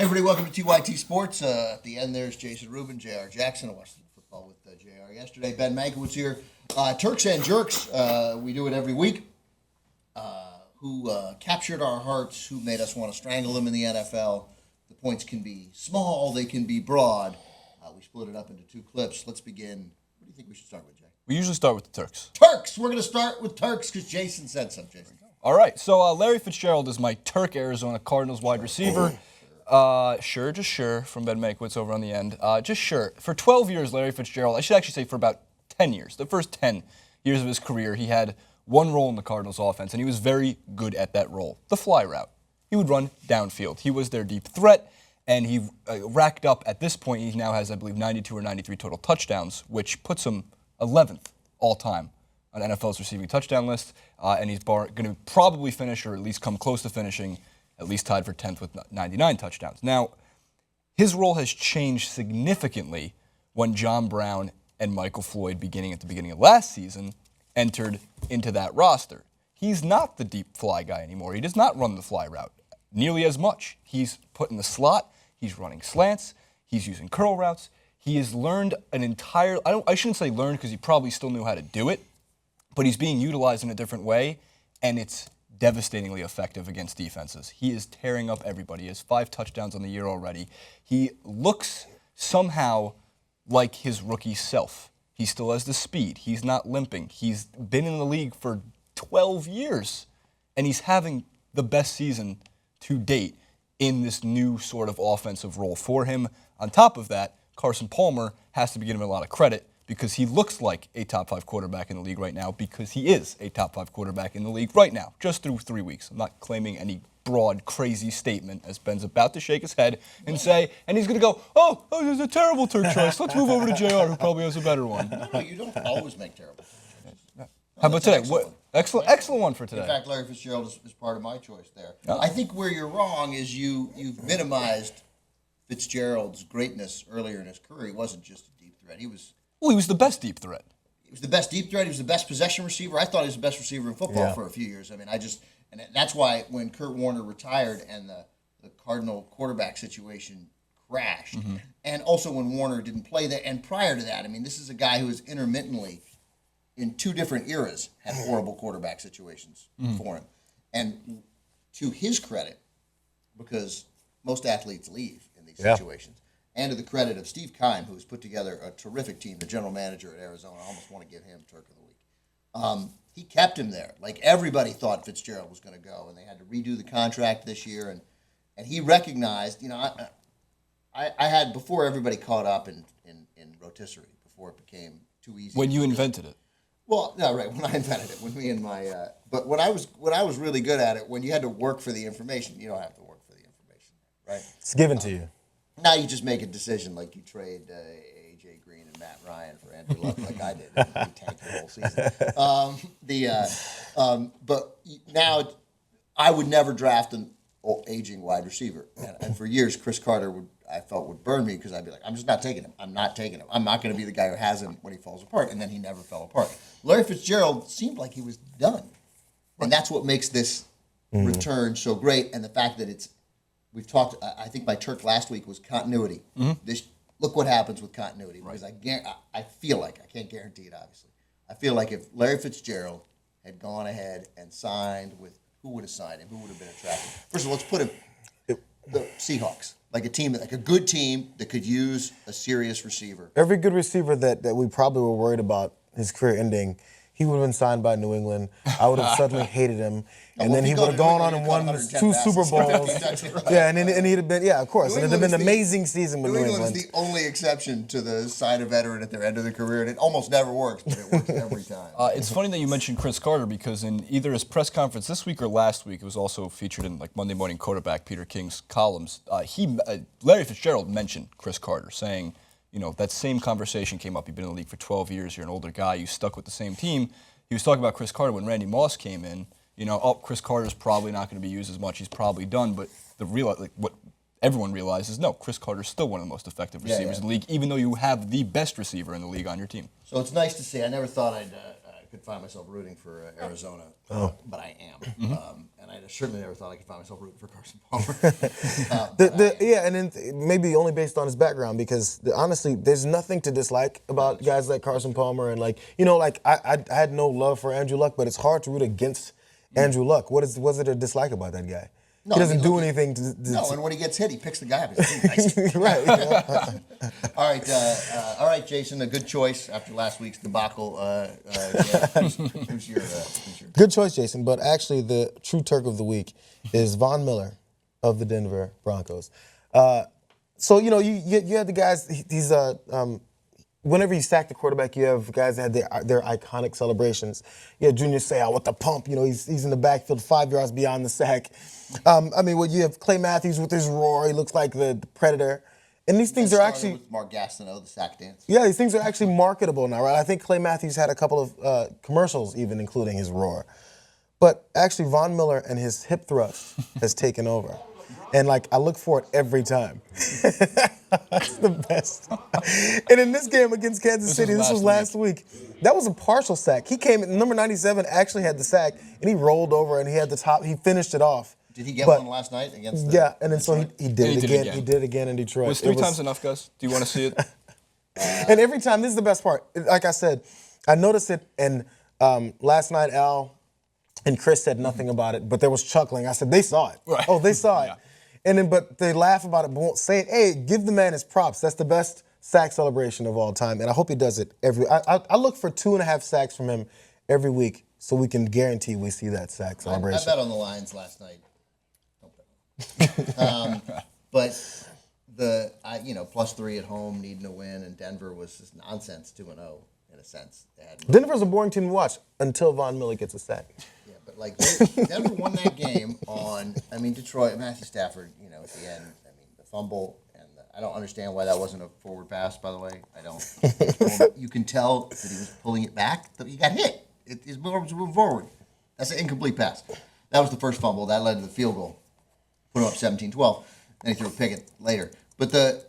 Everybody, welcome to TYT Sports. At the end, there's Jason Rubin, J.R. Jackson. I watched football with J.R. yesterday. Ben Mankiewicz here. Turks and Jerks. We do it every week. Who captured our hearts? Who made us want to strangle them in the NFL? The points can be small. They can be broad. We split it up into two clips. Let's begin. What do you think we should start with, Jay? We usually start with the Turks. Turks. We're going to start with Turks because Jason said so. Jason. All right. So Larry Fitzgerald is my Turk Arizona Cardinals wide receiver. Sure, from Ben Mankiewicz over on the end. Just sure. For 12 years, Larry Fitzgerald, I should actually say for about 10 years, the first 10 years of his career, he had one role in the Cardinals offense, and he was very good at that role, the fly route. He would run downfield. He was their deep threat, and he racked up, at this point, he now has, I believe, 92 or 93 total touchdowns, which puts him 11th all-time on NFL's receiving touchdown list, and he's going to probably finish, or at least come close to finishing, at least tied for 10th with 99 touchdowns. Now, his role has changed significantly when John Brown and Michael Floyd, at the beginning of last season, entered into that roster. He's not the deep fly guy anymore. He does not run the fly route nearly as much. He's put in the slot. He's running slants. He's using curl routes. He has learned an entire, I shouldn't say learned because he probably still knew how to do it, but he's being utilized in a different way, and it's devastatingly effective against defenses. He is tearing up everybody. He has 5 touchdowns on the year already. He looks somehow like his rookie self. He still has the speed. He's not limping. He's been in the league for 12 years, and he's having the best season to date in this new sort of offensive role for him. On top of that, Carson Palmer has to be given a lot of credit because he looks like a top 5 quarterback in the league right now because he is a top 5 quarterback in the league right now, just through 3 weeks. I'm not claiming any broad, crazy statement as Ben's about to shake his head and say, and he's going to go, oh, this is a terrible Turk choice. Let's move over to JR, who probably has a better one. No, you don't always make terrible choices. How about today? Excellent one for today. In fact, Larry Fitzgerald is part of my choice there. I think where you're wrong is you've minimized Fitzgerald's greatness earlier in his career. He wasn't just a deep threat. He was the best deep threat. He was the best deep threat. He was the best possession receiver. I thought he was the best receiver in football for a few years. I mean, and that's why when Kurt Warner retired and the Cardinal quarterback situation crashed, and also when Warner didn't play that, and prior to that, I mean, this is a guy who was intermittently, in 2 different eras, had horrible quarterback situations for him. And to his credit, because most athletes leave in these situations, and to the credit of Steve Keim, who's put together a terrific team, the general manager at Arizona, I almost want to give him Turk of the Week. He kept him there. Like, everybody thought Fitzgerald was going to go, and they had to redo the contract this year. And he recognized, I had, before everybody caught up in rotisserie, before it became too easy. When you invented it. Well, no, right, when I invented it, when me and my, but when I was really good at it, when you had to work for the information, you don't have to work for the information, right? It's given to you. Now you just make a decision like you trade A.J. Green and Matt Ryan for Andrew Luck like I did. And we tanked the whole season. But now I would never draft an aging wide receiver. And for years, Chris Carter I felt would burn me because I'd be like, I'm just not taking him. I'm not taking him. I'm not going to be the guy who has him when he falls apart. And then he never fell apart. Larry Fitzgerald seemed like he was done. And that's what makes this return so great. And the fact that we've talked, I think my Turk last week was continuity. Look what happens with continuity. Because I feel like, I can't guarantee it obviously, I feel like if Larry Fitzgerald had gone ahead and signed with, who would have signed him? Who would have been attractive? First of all, let's put him, the Seahawks. Like a good team that could use a serious receiver. Every good receiver that we probably were worried about his career ending, he would have been signed by New England. I would have suddenly hated him. And then he would have gone on and won 2 Super Bowls. Yeah, and he'd have been, of course. And it'd have been an amazing season with New England. New England's the only exception to the sign a veteran at their end of their career, and it almost never works, but it works every time. It's funny that you mentioned Chris Carter because in either his press conference this week or last week, it was also featured in like Monday Morning Quarterback, Peter King's columns. Larry Fitzgerald mentioned Chris Carter, saying, that same conversation came up. You've been in the league for 12 years. You're an older guy. You stuck with the same team. He was talking about Chris Carter when Randy Moss came in. Chris Carter's probably not going to be used as much. He's probably done. But what everyone realizes, no, Chris Carter's still one of the most effective receivers in the league, even though you have the best receiver in the league on your team. So it's nice to see. I never thought I could find myself rooting for Arizona, but I am. And certainly never thought I could find myself rooting for Carson Palmer. Yeah, and then maybe only based on his background, because honestly, there's nothing to dislike about guys like Carson Palmer, and I had no love for Andrew Luck, but it's hard to root against Andrew Luck. Was it a dislike about that guy? No, he doesn't do anything to no, and when he gets hit, he picks the guy up. It's nice. Right. Yeah. All right, Jason. A good choice after last week's debacle. Who's your? Good choice, Jason. But actually, the true Turk of the week is Von Miller of the Denver Broncos. So you had the guys. He's whenever you sack the quarterback, you have guys that had their iconic celebrations. You had Junior Seau with the pump. He's in the backfield 5 yards beyond the sack. You have Clay Matthews with his roar. He looks like the Predator. And these things are actually with Mark Gastineau, the sack dance. Yeah, these things are actually marketable now, right? I think Clay Matthews had a couple of commercials even including his roar. But actually, Von Miller and his hip thrust has taken over. And I look for it every time. It's the best. And in this game against Kansas City, this was last week. That was a partial sack. He came in, number 97 actually had the sack, and he rolled over and he finished it off. Did he get one last night against? And then so he did it again. He did it again in Detroit. Was 3 times enough, Gus? Do you want to see it? And every time, this is the best part. Like I said, I noticed it, and last night Al and Chris said nothing about it, but there was chuckling. I said, they saw it. Right. Oh, they saw it. Yeah. And then, but they laugh about it, but won't say it. Hey, give the man his props. That's the best sack celebration of all time, and I hope he does it every. I look for 2.5 sacks from him every week, so we can guarantee we see that sack celebration. I bet on the Lions last night. But +3 at home, needing a win, and Denver was just nonsense, 2-0 in a sense. Denver's a boring team to watch until Von Miller gets a sack. Yeah, but Denver won that game on. Detroit, Matthew Stafford. At the end, the fumble, and I don't understand why that wasn't a forward pass. By the way, I don't. You can tell that he was pulling it back. That he got hit. His arm was moving forward. That's an incomplete pass. That was the first fumble that led to the field goal. Put him up 17-12. Then he threw a pick later. But the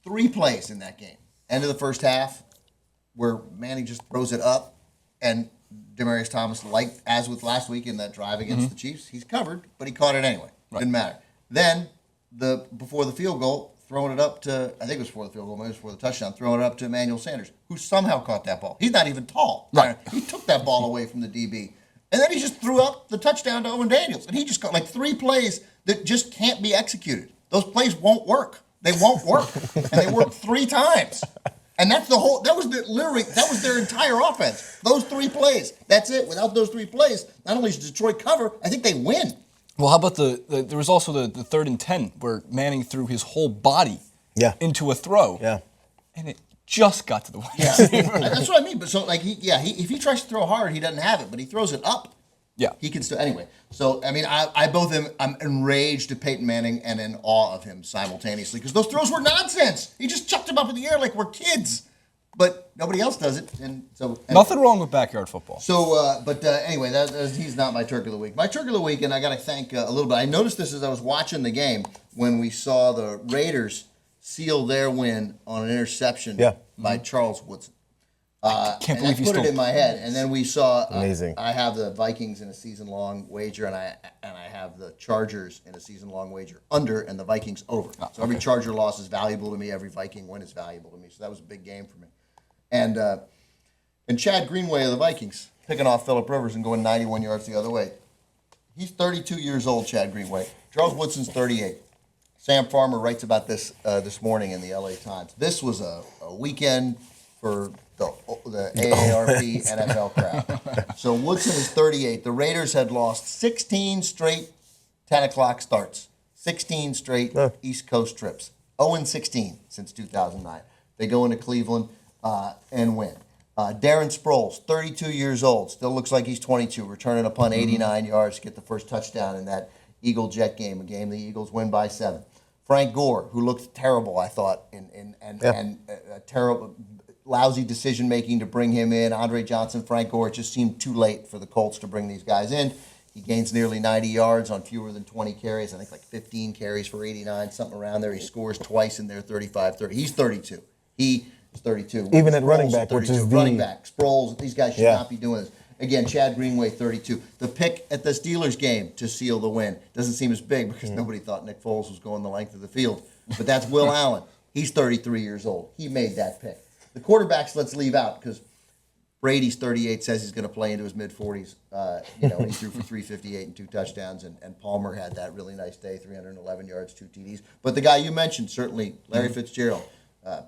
3 plays in that game, end of the first half, where Manning just throws it up, and Demaryius Thomas, as with last week in that drive against the Chiefs, he's covered, but he caught it anyway. Right. Didn't matter. Then before the field goal, throwing it up to, I think it was before the field goal, maybe it was before the touchdown, throwing it up to Emmanuel Sanders, who somehow caught that ball. He's not even tall. Right. He took that ball away from the DB. And then he just threw up the touchdown to Owen Daniels. And he just got 3 plays that just can't be executed. Those plays won't work. They won't work. And they worked 3 times. And that was their entire offense. Those 3 plays. That's it. Without those 3 plays, not only does Detroit cover, I think they win. Well, how about there was also the 3rd and 10 where Manning threw his whole body into a throw. Yeah. And it just got to the wide receiver. That's what I mean. But so if he tries to throw hard, he doesn't have it, but he throws it up. Yeah. He can still anyway. So I'm enraged at Peyton Manning and in awe of him simultaneously because those throws were nonsense. He just chucked them up in the air like we're kids. But nobody else does it, and so anyway. Nothing wrong with backyard football. So, anyway, he's not my Turk of the Week. My Turk of the Week, and I got to thank a little bit. I noticed this as I was watching the game when we saw the Raiders seal their win on an interception by Charles Woodson. Can't believe I put it in my head, and then we saw. Amazing. I have the Vikings in a season-long wager, and I have the Chargers in a season-long wager under, and the Vikings over. So every Charger loss is valuable to me. Every Viking win is valuable to me. So that was a big game for me. And Chad Greenway of the Vikings picking off Phillip Rivers and going 91 yards the other way. He's 32 years old, Chad Greenway. Charles Woodson's 38. Sam Farmer writes about this this morning in the LA Times. This was a weekend for the AARP NFL crowd. So Woodson is 38. The Raiders had lost 16 straight 10 o'clock starts, 16 straight East Coast trips, 0-16 since 2009. They go into Cleveland and win. Darren Sproles, 32 years old, still looks like he's 22, returning a punt 89 yards to get the first touchdown in that Eagle-Jet game, a game the Eagles win by 7. Frank Gore, who looked terrible, I thought, and a terrible, lousy decision-making to bring him in. Andre Johnson, Frank Gore, it just seemed too late for the Colts to bring these guys in. He gains nearly 90 yards on fewer than 20 carries. I think 15 carries for 89, something around there. He scores twice in there, 35-30. He's 32. He is 32. Even at running back, which is running back. Sproles, these guys should not be doing this. Again, Chad Greenway, 32. The pick at the Steelers game to seal the win doesn't seem as big because nobody thought Nick Foles was going the length of the field. But that's Will Allen. He's 33 years old. He made that pick. The quarterbacks, let's leave out because Brady's 38, says he's going to play into his mid-40s. He threw for 358 and 2 touchdowns, and Palmer had that really nice day, 311 yards, 2 TDs. But the guy you mentioned, certainly, Larry Fitzgerald,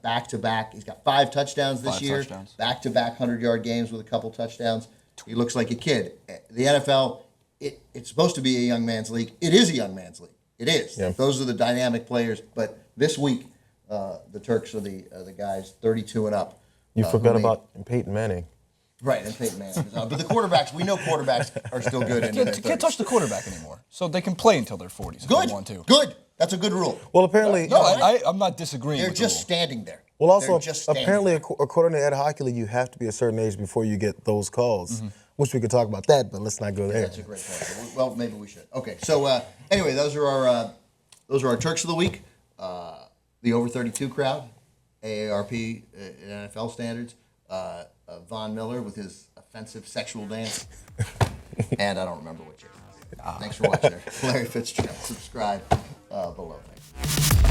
back-to-back. He's got 5 touchdowns this year, back-to-back 100-yard games with a couple touchdowns. He looks like a kid. The NFL, it's supposed to be a young man's league. It is a young man's league. It is. Yeah. Those are the dynamic players. But this week, the Turks are the guys 32 and up. You forgot about Peyton Manning. Right, and Peyton Manning. But the quarterbacks, we know quarterbacks are still good. Can't touch the quarterback anymore, so they can play until they're 40s if they want to. Good. That's a good rule. Well, apparently... No, I'm not disagreeing They're with just the rule. standing there. Well, also, apparently, according to Ed Hockley, you have to be a certain age before you get those calls. Wish we could talk about that, but let's not go there. That's a great point. Well, maybe we should. Okay, so anyway, those are our Turks of the week. The over 32 crowd, AARP NFL standards. Von Miller with his offensive sexual dance, and I don't remember what year. Thanks for watching. Larry Fitzgerald. Subscribe below. Thanks.